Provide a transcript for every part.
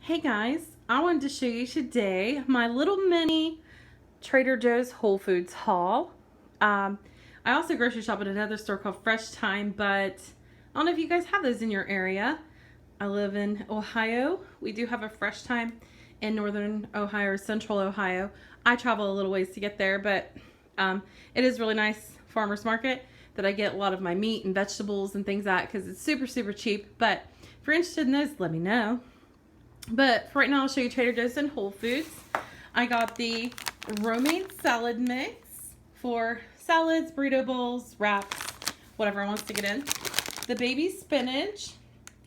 Hey guys, I wanted to show you today my little mini Trader Joe's Whole Foods haul. I also grocery shop at another store called Fresh Time, but I don't know if you guys have those in your area. I live in Ohio. We do have a Fresh Time in northern Ohio or central Ohio. I travel a little ways to get there, but it is really nice farmer's market that I get a lot of my meat and vegetables and things at because it's super cheap. But if you're interested in those, let me know. But for right now, I'll show you Trader Joe's and Whole Foods. I got the Romaine Salad mix for salads, burrito bowls, wraps, whatever I want to stick it in. The baby spinach.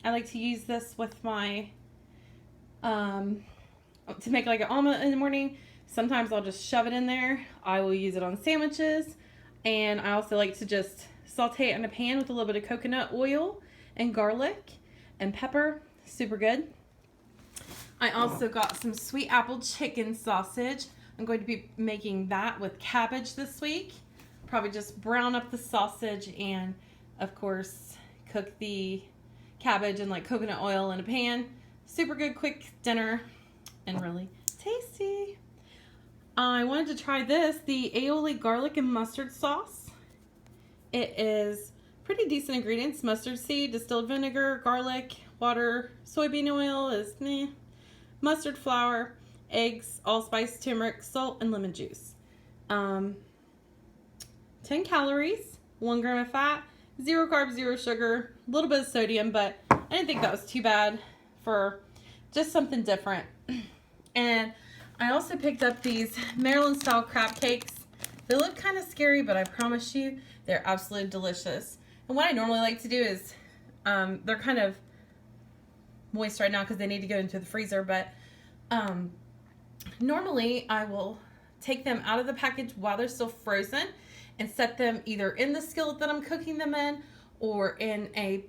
I like to use this with my, to make like an omelet in the morning. Sometimes I'll just shove it in there. I will use it on sandwiches. And I also like to just saute it in a pan with a little bit of coconut oil and garlic and pepper. Super good. I also got some sweet apple chicken sausage. I'm going to be making that with cabbage this week. Probably just brown up the sausage and, of course, cook the cabbage in like coconut oil in a pan. Super good quick dinner and really tasty. I wanted to try this, the Aioli garlic and mustard sauce. It is pretty decent ingredients. Mustard seed, distilled vinegar, garlic, water, soybean oil is meh. Mustard flour, eggs, allspice, turmeric, salt, and lemon juice. 10 calories, 1 gram of fat, 0 carbs, 0 sugar, a little bit of sodium, but I didn't think that was too bad for just something different. And I also picked up these Maryland style crab cakes. They look kind of scary, but I promise you they're absolutely delicious. And what I normally like to do is, they're kind of moist right now because they need to go into the freezer, but normally I will take them out of the package while they're still frozen and set them either in the skillet that I'm cooking them in or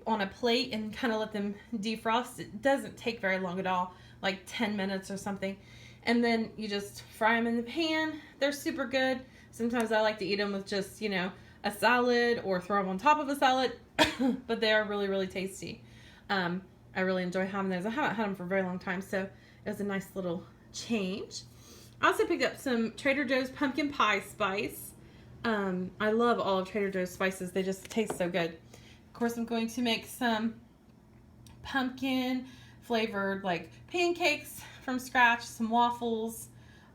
on a plate and kind of let them defrost. It doesn't take very long at all, like 10 minutes or something, and then you just fry them in the pan. They're super good. Sometimes I like to eat them with just, you know, a salad or throw them on top of a salad, but they are really tasty. I really enjoy having those. I haven't had them for a very long time, so it was a nice little change. I also picked up some Trader Joe's pumpkin pie spice. I love all of Trader Joe's spices. They just taste so good. Of course, I'm going to make some pumpkin flavored like pancakes from scratch, some waffles,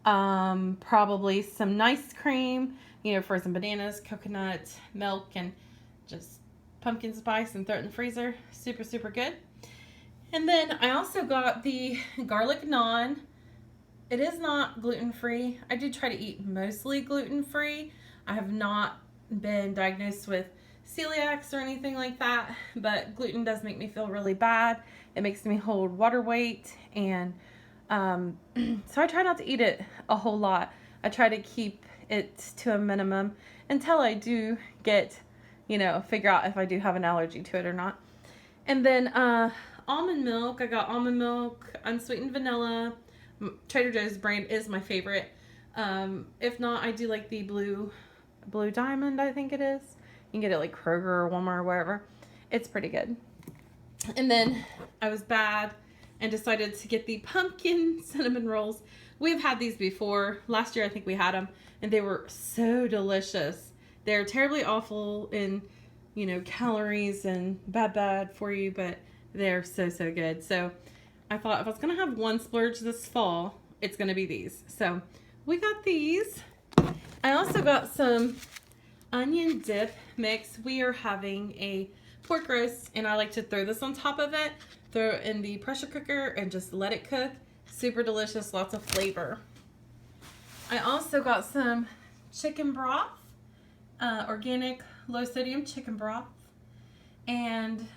probably some nice cream, you know, frozen bananas, coconut, milk, and just pumpkin spice and throw it in the freezer. Super good. And then I also got the garlic naan. It is not gluten-free. I do try to eat mostly gluten-free. I have not been diagnosed with celiacs or anything like that, but gluten does make me feel really bad. It makes me hold water weight, and so I try not to eat it a whole lot. I try to keep it to a minimum until I do get, you know, figure out if I do have an allergy to it or not. And then almond milk. I got almond milk, unsweetened vanilla. Trader Joe's brand is my favorite. If not, I do like the blue diamond, I think it is. You can get it like Kroger or Walmart or wherever. It's pretty good. And then I was bad and decided to get the pumpkin cinnamon rolls. We've had these before. Last year I think we had them, and they were so delicious. They're terribly awful in, you know, calories and bad for you, but they're so good. So I thought if I was going to have one splurge this fall, it's going to be these. So we got these. I also got some onion dip mix. We are having a pork roast, and I like to throw this on top of it, throw it in the pressure cooker, and just let it cook. Super delicious, lots of flavor. I also got some chicken broth, organic low sodium chicken broth, and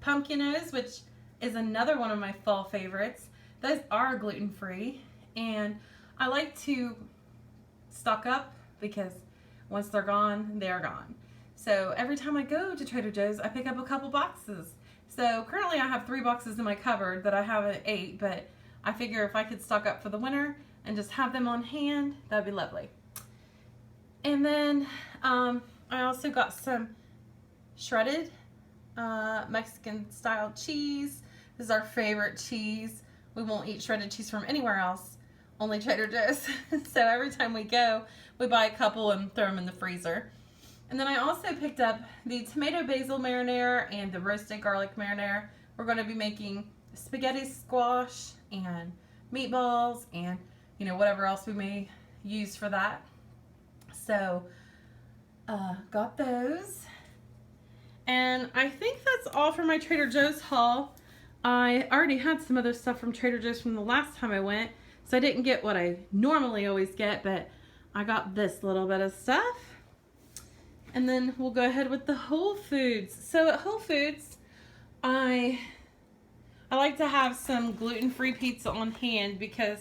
pumpkinos, which is another one of my fall favorites. Those are gluten-free, and I like to stock up because once they're gone, they're gone. So every time I go to Trader Joe's, I pick up a couple boxes. So currently I have 3 boxes in my cupboard that I haven't ate, but I figure if I could stock up for the winter and just have them on hand, that'd be lovely. And then I also got some shredded Mexican style cheese. This is our favorite cheese. we won't eat shredded cheese from anywhere else, only Trader Joe's. So every time we go, we buy a couple and throw them in the freezer. And then I also picked up the tomato basil marinara and the roasted garlic marinara. We're going to be making spaghetti squash and meatballs and, you know, whatever else we may use for that. So, got those. And I think that's all for my Trader Joe's haul. I already had some other stuff from Trader Joe's from the last time I went, so I didn't get what I normally always get, but I got this little bit of stuff. And then we'll go ahead with the Whole Foods. So at Whole Foods, I like to have some gluten-free pizza on hand because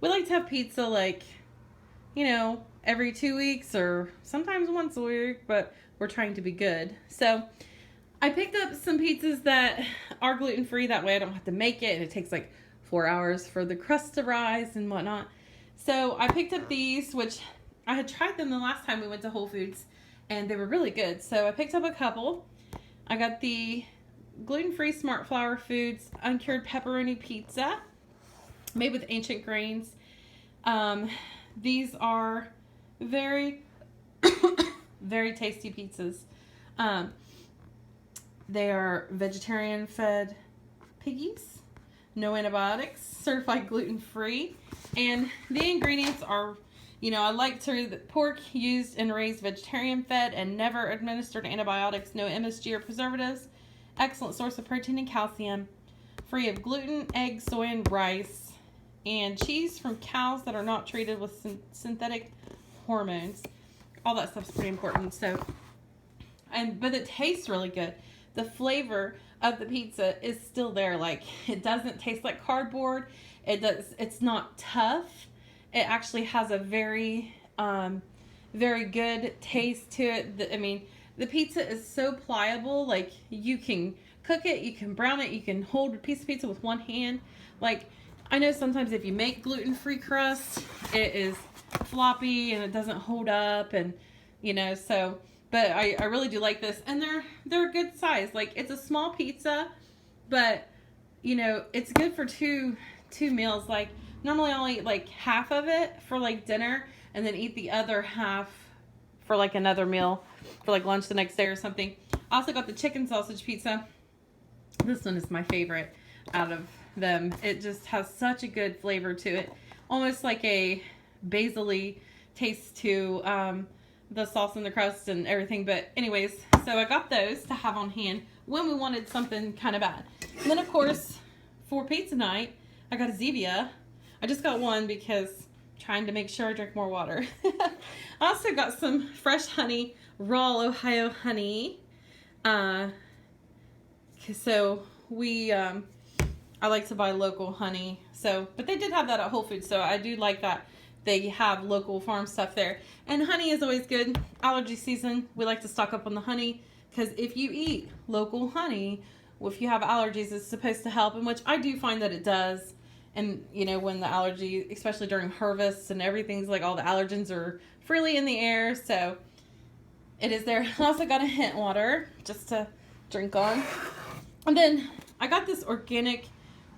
we like to have pizza like, you know, every 2 weeks or sometimes once a week, but we're trying to be good. So I picked up some pizzas that are gluten-free. That way I don't have to make it, and it takes like 4 hours for the crust to rise and whatnot. So I picked up these, which I had tried them the last time we went to Whole Foods, and they were really good. So I picked up a couple. I got the gluten-free Smart Flour Foods Uncared Pepperoni Pizza made with ancient grains. These are very, very tasty pizzas. They are vegetarian-fed piggies, no antibiotics, certified gluten-free, and the ingredients are, you know, I like to the pork used and raised vegetarian-fed and never administered antibiotics, no MSG or preservatives, excellent source of protein and calcium, free of gluten, egg, soy, and rice, and cheese from cows that are not treated with synthetic hormones. All that stuff's pretty important. So, but it tastes really good. The flavor of the pizza is still there. Like, it doesn't taste like cardboard. It's not tough. It actually has a very, very good taste to it. I mean, the pizza is so pliable. Like, you can cook it, you can brown it, you can hold a piece of pizza with one hand. Like, I know sometimes if you make gluten-free crust, it is floppy and it doesn't hold up, and, you know, so, but I really do like this, and they're a good size. Like, it's a small pizza, but, you know, it's good for two meals. Like, normally I'll eat like half of it for like dinner, and then eat the other half for like another meal for like lunch the next day or something. I also got the chicken sausage pizza. This one is my favorite out of them. It just has such a good flavor to it, almost like a basil-y taste to the sauce and the crust and everything. But anyways, so I got those to have on hand when we wanted something kind of bad. And then, of course, for pizza night, I got a Zevia. I just got one because I'm trying to make sure I drink more water. I also got some fresh honey, raw Ohio honey. So I like to buy local honey. So, but they did have that at Whole Foods, so I do like that they have local farm stuff there. And honey is always good. Allergy season, we like to stock up on the honey, because if you eat local honey, if you have allergies, it's supposed to help, and which I do find that it does. And, you know, when the allergy, especially during harvests and everything's like all the allergens are freely in the air, so it is there. I also got a hint water just to drink on. And then I got this organic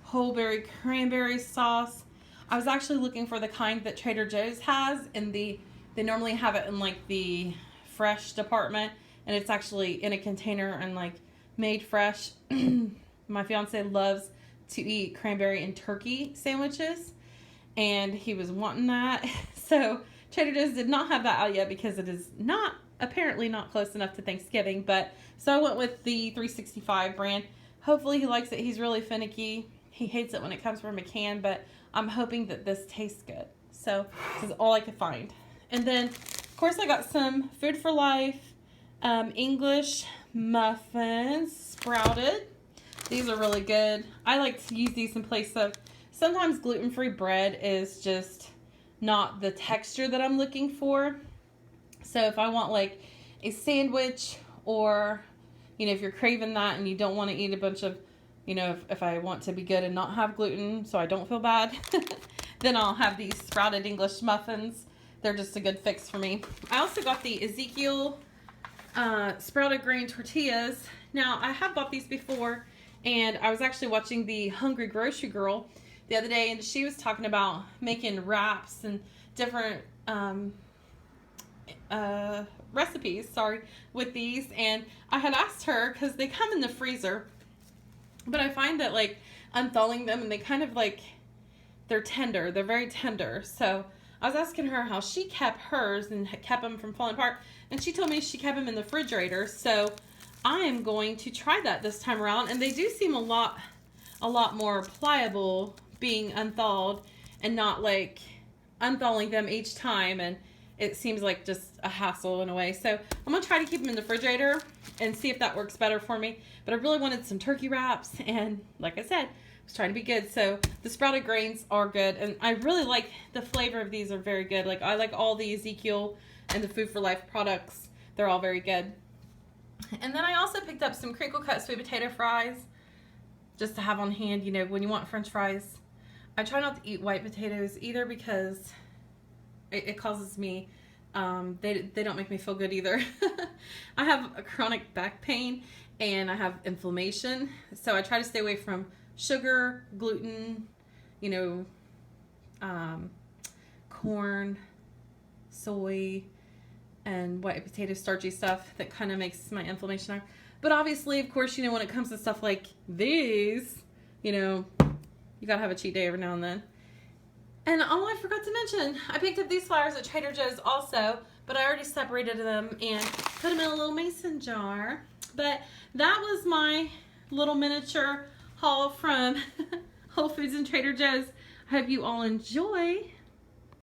whole berry cranberry sauce. I was actually looking for the kind that Trader Joe's has, and they normally have it in like the fresh department, and it's actually in a container and like made fresh. My fiance loves to eat cranberry and turkey sandwiches, and he was wanting that. So Trader Joe's did not have that out yet because it is apparently not close enough to Thanksgiving. But so I went with the 365 brand. Hopefully he likes it. He's really finicky. He hates it when it comes from a can, but I'm hoping that this tastes good. So this is all I could find. And then, of course, I got some Food for Life English muffins, sprouted. These are really good. I like to use these in place of, sometimes gluten-free bread is just not the texture that I'm looking for. So if I want like a sandwich, or, you know, if you're craving that and you don't want to eat a bunch of, you know, if I want to be good and not have gluten so I don't feel bad, then I'll have these sprouted English muffins. They're just a good fix for me. I also got the Ezekiel sprouted grain tortillas. Now, I have bought these before, and I was actually watching the Hungry Grocery Girl the other day, and she was talking about making wraps and different recipes, with these. And I had asked her, because they come in the freezer, but I find that like unthawing them, and they kind of like, they're tender. They're very tender. So I was asking her how she kept hers and kept them from falling apart. And she told me she kept them in the refrigerator. So I am going to try that this time around. And they do seem a lot more pliable being unthawed and not like unthawing them each time. And it seems like just a hassle in a way. So I'm going to try to keep them in the refrigerator and see if that works better for me. But I really wanted some turkey wraps. And like I said, was trying to be good. So the sprouted grains are good, and I really like the flavor of these. Are very good. Like, I like all the Ezekiel and the Food for Life products. They're all very good. And then I also picked up some Crinkle-Cut sweet potato fries just to have on hand, you know, when you want French fries. I try not to eat white potatoes either, because it causes me, they don't make me feel good either. I have a chronic back pain and I have inflammation, so I try to stay away from sugar, gluten, you know, corn, soy, and white potato starchy stuff that kind of makes my inflammation higher. But obviously, of course, you know, when it comes to stuff like these, you know, you gotta have a cheat day every now and then. And I forgot to mention, I picked up these flowers at Trader Joe's also, but I already separated them and put them in a little mason jar. But that was my little miniature haul from Whole Foods and Trader Joe's. I hope you all enjoy.